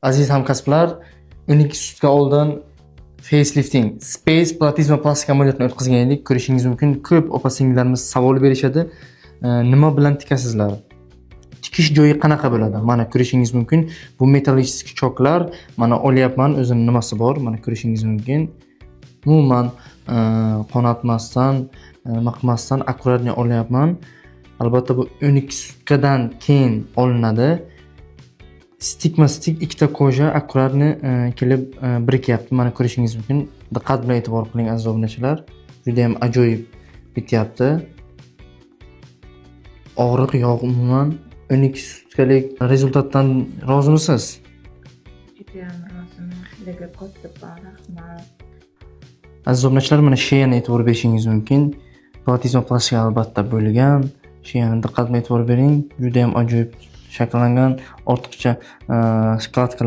Aziz hamkasblar, 12 sutka oldin facelifting, space, platizma plastik amaliyotini o'tkazgan edik. Ko'rishingiz mumkin. Ko'p opa-singillarimiz savol berishadi. Nima bilan tikasizlar? Tikish joyi qanaqa bo'ladi? Mana ko'rishingiz mumkin. Bu metallический choklar. Mana olyapman, o'zining nimasi bor. Mana ko'rishingiz mumkin. Umuman qonatmasdan, maqmasdan akkuratni olyapman. Albatta bu 12 sutkadan keyin olinadi. Stik ikkita koja akkuratni kelib birikyapti. Mana ko'rishingiz mumkin. Diqqat bilan e'tibor qiling aziz obunachilar. Juda ham ajoyib bityapti. Og'riq yo'q umuman. 12 sutkalik rezultatdan rozimisiz? Juda ham roziman. Sizlarga kattakon rahmat. Aziz obunachilar, mana sheyani e'tibor berishingiz mumkin. Platizma plastik albatta bo'lgan. Sheyani diqqat bilan e'tibor bering. Juda ham ajoyib shakllangan, ortiqcha skladka